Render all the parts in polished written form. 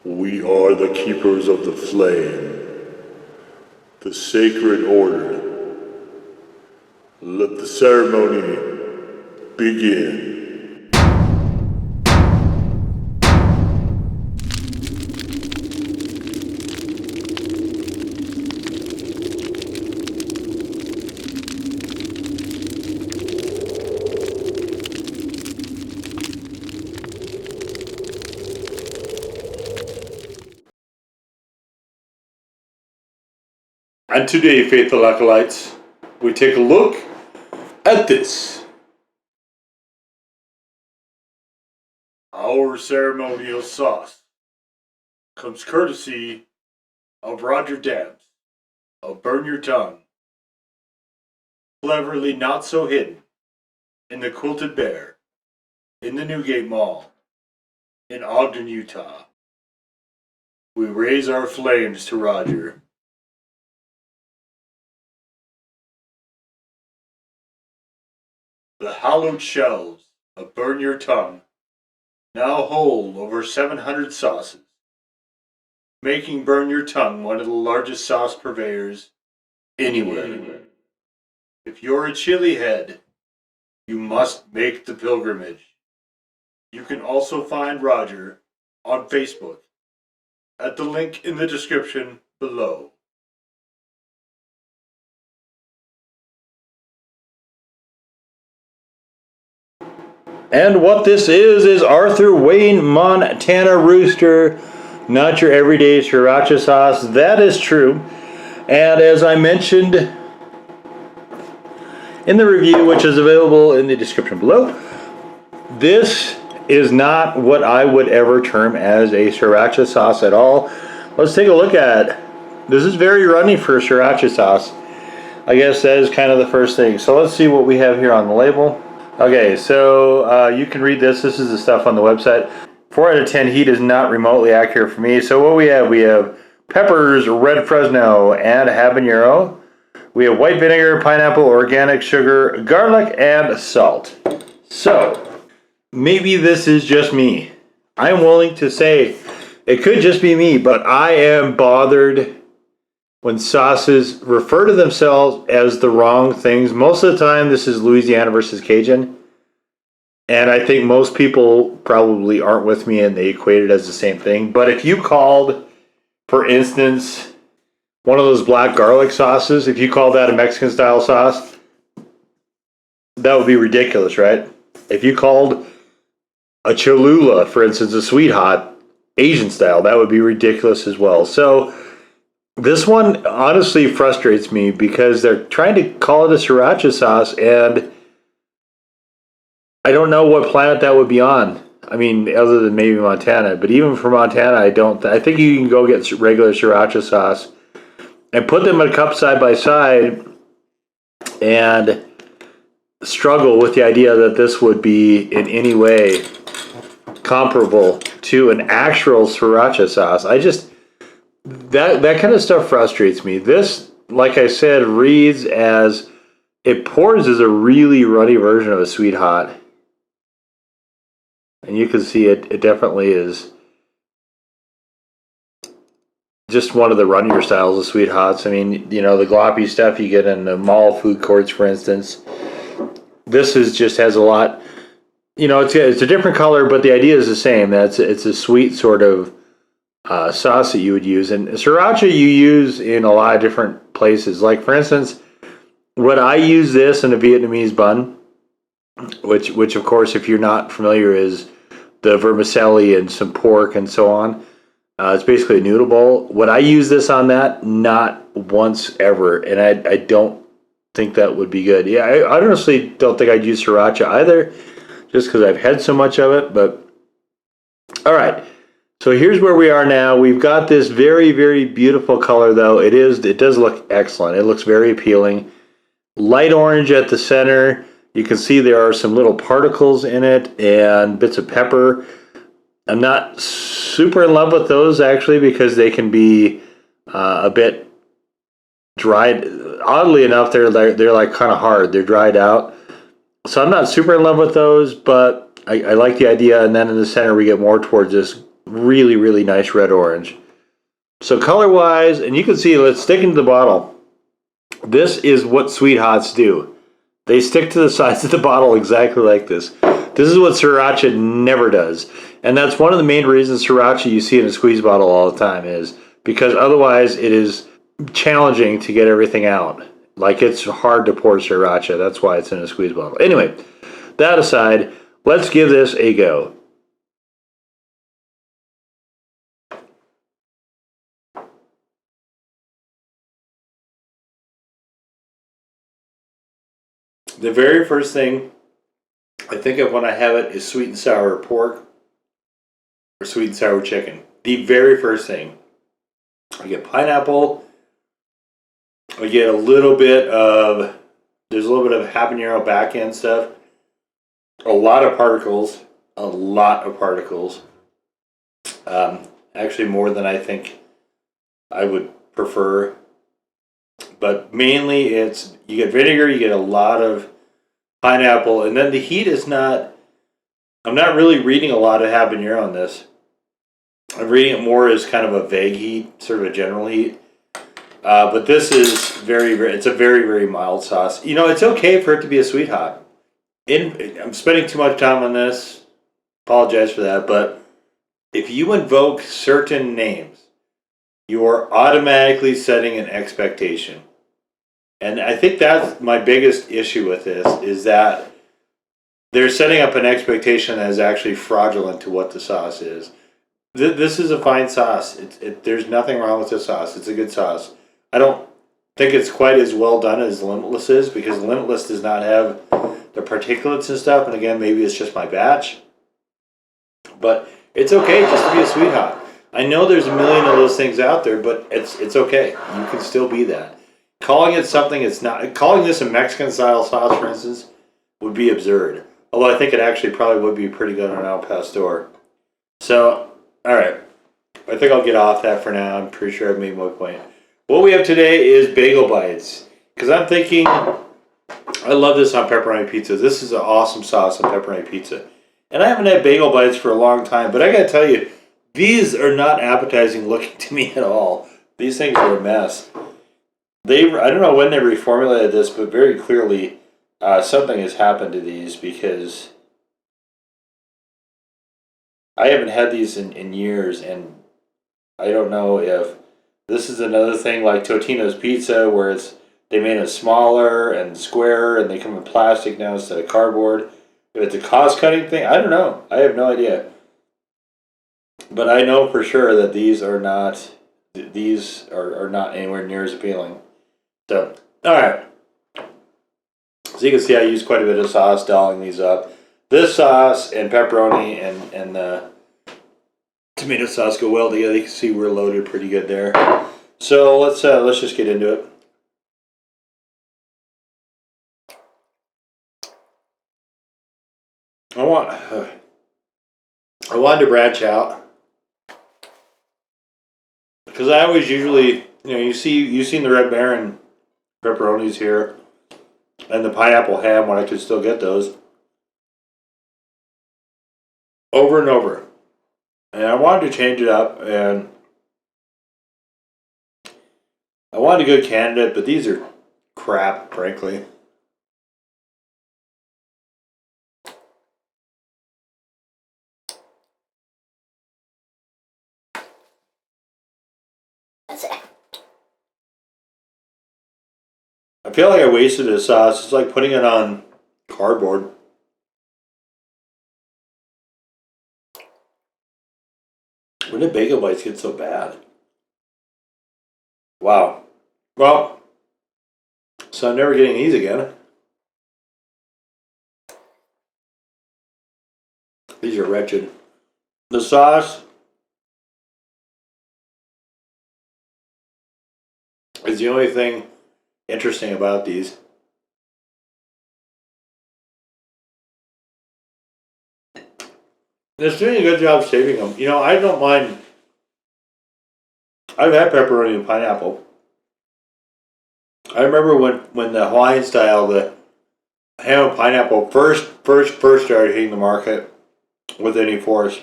We are the keepers of the flame, the sacred order. Let the ceremony begin. And today, faithful acolytes, we take a look at this. Our ceremonial sauce comes courtesy of Roger Dams of Burn Your Tongue, cleverly not so hidden in the Quilted Bear in the Newgate Mall in Ogden, Utah. We raise our flames to Roger. The hallowed shelves of Burn Your Tongue now hold over 700 sauces, making Burn Your Tongue one of the largest sauce purveyors anywhere. If you're a chili head, you must make the pilgrimage. You can also find Roger on Facebook at the link in the description below. And what this is Arthur Wayne Montana Rooster, not your everyday sriracha sauce. That is true. And as I mentioned in the review, which is available in the description below, this is not what I would ever term as a sriracha sauce at all. Let's take a look at it. This is very runny for a sriracha sauce. I guess that is kind of the first thing. So let's see what we have here on the label. Okay, so you can read this. This is the stuff on the website. 4 out of 10 heat is not remotely accurate for me. So what we have peppers, red Fresno, and habanero. We have white vinegar, pineapple, organic sugar, garlic, and salt. So maybe this is just me. I'm willing to say it could just be me, but I am bothered when sauces refer to themselves as the wrong things. Most of the time, this is Louisiana versus Cajun. And I think most people probably aren't with me and they equate it as the same thing. But if you called, for instance, one of those black garlic sauces, if you called that a Mexican style sauce, that would be ridiculous, right? If you called a Cholula, for instance, a sweet hot Asian style, that would be ridiculous as well. So this one honestly frustrates me because they're trying to call it a sriracha sauce, and I don't know what planet that would be on. I mean, other than maybe Montana, but even for Montana, I think you can go get regular sriracha sauce and put them in a cup side by side and struggle with the idea that this would be in any way comparable to an actual sriracha sauce. That kind of stuff frustrates me. This, like I said, reads as, it pours as a really runny version of a sweet hot. And you can see it definitely is just one of the runnier styles of sweet hots. I mean, you know, the gloppy stuff you get in the mall food courts, for instance. This just has a lot, you know, it's a different color, but the idea is the same. It's a sweet sort of sauce that you would use. And sriracha you use in a lot of different places. Like, for instance, when I use this in a Vietnamese bun, which of course, if you're not familiar, is the vermicelli and some pork and so on. It's basically a noodle bowl. Would I use this on that? Not once ever. And I don't think that would be good. Yeah, I honestly don't think I'd use sriracha either, just because I've had so much of it. But all right. So here's where we are now. We've got this very, very beautiful color, though. It does look excellent. It looks very appealing. Light orange at the center. You can see there are some little particles in it and bits of pepper. I'm not super in love with those, actually, because they can be a bit dried. Oddly enough, they're like kind of hard. They're dried out. So I'm not super in love with those, but I like the idea. And then in the center, we get more towards this really, really nice red orange. So color wise, and you can see, let's stick into the bottle. This is what Sweet Hots do. They stick to the sides of the bottle exactly like this. This is what Sriracha never does. And that's one of the main reasons Sriracha you see in a squeeze bottle all the time, is because otherwise it is challenging to get everything out. Like, it's hard to pour Sriracha. That's why it's in a squeeze bottle. Anyway, that aside, let's give this a go. The very first thing I think of when I have it is sweet and sour pork or sweet and sour chicken. The very first thing. I get pineapple. I get a little bit of, there's a little bit of habanero back end stuff. A lot of particles. A lot of particles. Actually more than I think I would prefer. But mainly it's, you get vinegar, you get a lot of pineapple, and then the heat is not, I'm not really reading a lot of habanero on this. I'm reading it more as kind of a vague heat, sort of a general heat. But this is it's a very, very mild sauce. You know, it's okay for it to be a Sweet Hot. I'm spending too much time on this. Apologize for that, but if you invoke certain names, you are automatically setting an expectation. And I think that's my biggest issue with this, is that they're setting up an expectation that is actually fraudulent to what the sauce is. This is a fine sauce. There's nothing wrong with this sauce. It's a good sauce. I don't think it's quite as well done as Limitless is, because Limitless does not have the particulates and stuff. And again, maybe it's just my batch. But it's okay just to be a Sweet Hot. I know there's a million of those things out there, but it's okay. You can still be that. Calling it something it's not, calling this a Mexican style sauce, for instance, would be absurd. Although I think it actually probably would be pretty good on Al Pastor. So, alright. I think I'll get off that for now. I'm pretty sure I've made my point. What we have today is Bagel Bites. Because I'm thinking, I love this on pepperoni pizza. This is an awesome sauce on pepperoni pizza. And I haven't had Bagel Bites for a long time, but I gotta tell you, these are not appetizing looking to me at all. These things are a mess. I don't know when they reformulated this, but very clearly something has happened to these, because I haven't had these in years, and I don't know if this is another thing like Totino's Pizza, where they made it smaller and squarer, and they come in plastic now instead of cardboard. If it's a cost-cutting thing, I don't know. I have no idea. But I know for sure that these are not anywhere near as appealing. So, alright. So you can see I use quite a bit of sauce dolling these up. This sauce and pepperoni and the tomato sauce go well together. You can see we're loaded pretty good there. So let's just get into it. I wanted to branch out, because I always usually, you've seen the Red Baron pepperonis here, and the pineapple ham when I could still get those, over and over. And I wanted to change it up, and I wanted a good candidate, but these are crap, frankly. I feel like I wasted a sauce. It's like putting it on cardboard. When did Bagel Bites get so bad? Wow. Well, so I'm never getting these again. These are wretched. The sauce is the only thing interesting about these. It's doing a good job saving them. I don't mind. I've had pepperoni and pineapple. I remember when the Hawaiian style, the ham and pineapple first started hitting the market with any force.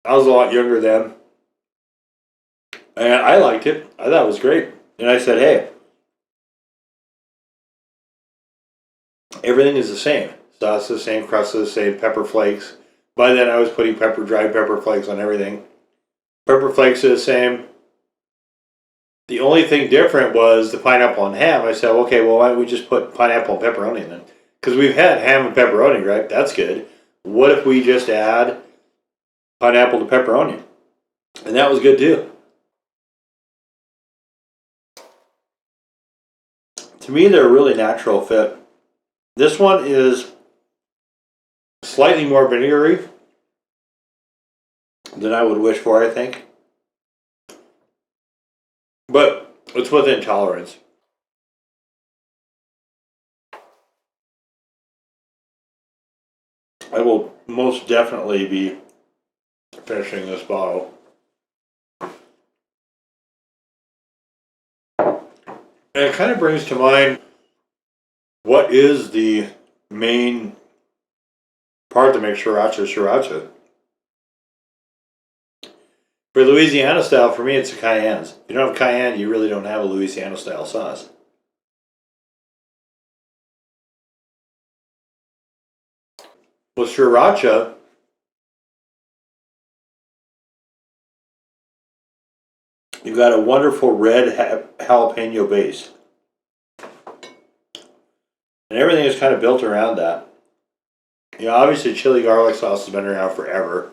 I was a lot younger then. And I liked it. I thought it was great. And I said, hey, everything is the same. Sauce is the same, crust is the same, pepper flakes. By then I was putting dried pepper flakes on everything. Pepper flakes are the same. The only thing different was the pineapple and ham. I said, okay, well, why don't we just put pineapple and pepperoni then? Because we've had ham and pepperoni, right? That's good. What if we just add pineapple to pepperoni? And that was good too. To me, they're a really natural fit. This one is slightly more vinegary than I would wish for, I think. But it's within tolerance. I will most definitely be finishing this bottle. And it kind of brings to mind what is the main part that makes sriracha sriracha. For Louisiana style, for me, it's the cayennes. If you don't have cayenne, you really don't have a Louisiana style sauce. With sriracha, you've got a wonderful red jalapeno base. And everything is kind of built around that. You know, obviously chili garlic sauce has been around forever.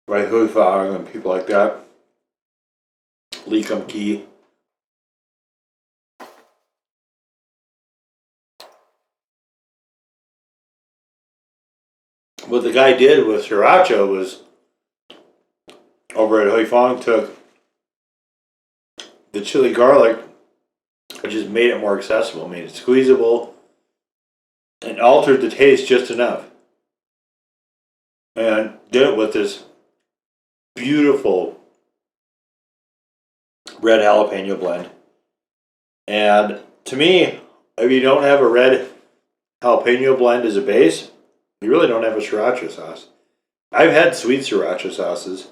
By Hui Fong and people like that. Lee Kum Kee. What the guy did with sriracha was, over at Hui Fong, took the chili garlic and just made it more accessible, made it squeezable, and altered the taste just enough. And did it with this beautiful red jalapeno blend. And to me, if you don't have a red jalapeno blend as a base, you really don't have a sriracha sauce. I've had sweet sriracha sauces.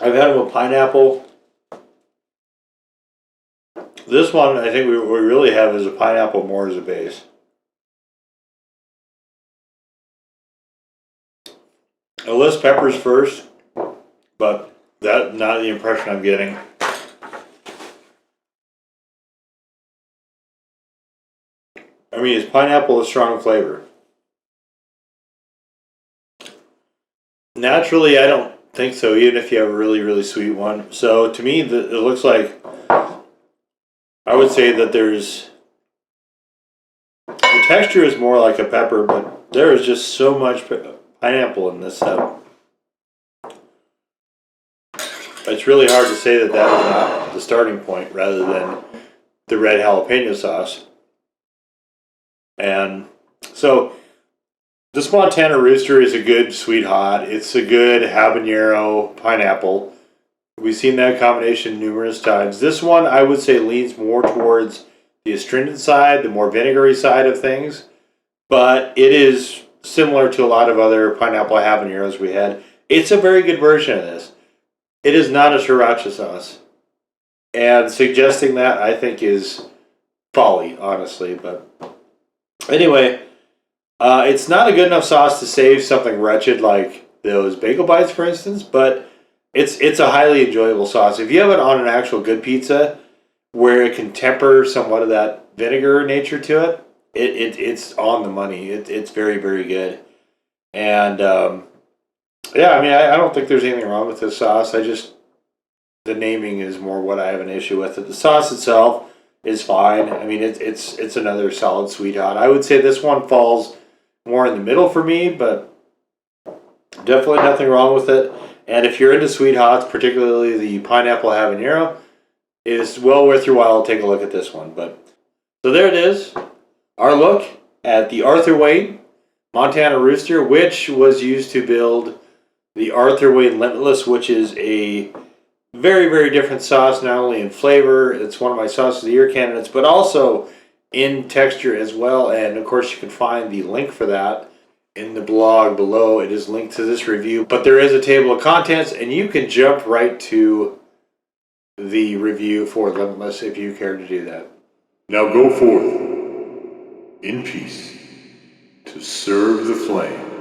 I've had them with pineapple. This one, I think what we really have is a pineapple more as a base. I'll list peppers first, but that's not the impression I'm getting. I mean, is pineapple a strong flavor? Naturally, I don't think so, even if you have a really, really sweet one. So to me, it looks like, I would say that the texture is more like a pepper, but there is just so much pineapple in this stuff. It's really hard to say that is not the starting point rather than the red jalapeno sauce. And so this Montana Rooster is a good sweet hot. It's a good habanero pineapple. We've seen that combination numerous times. This one, I would say, leans more towards the astringent side, the more vinegary side of things. But it is similar to a lot of other pineapple habaneros we had. It's a very good version of this. It is not a sriracha sauce. And suggesting that, I think, is folly, honestly. But anyway, it's not a good enough sauce to save something wretched like those bagel bites, for instance, but it's a highly enjoyable sauce. If you have it on an actual good pizza where it can temper somewhat of that vinegar nature to it, it's on the money. It's very, very good. And yeah, I mean, I don't think there's anything wrong with this sauce. The naming is more what I have an issue with. The sauce itself is fine. I mean, it's another solid sweet hot. I would say this one falls more in the middle for me, but definitely nothing wrong with it. And if you're into sweet hots, particularly the pineapple habanero, it's well worth your while to take a look at this one. But so there it is, our look at the Arthur Wayne Montana Rooster, which was used to build the Arthur Wayne Limitless, which is a very, very different sauce, not only in flavor, it's one of my sauces of the year candidates, but also in texture as well. And of course, you can find the link for that in the blog below. It is linked to this review, but there is a table of contents, and you can jump right to the review for Limitless if you care to do that. Now go forth in peace to serve the flame.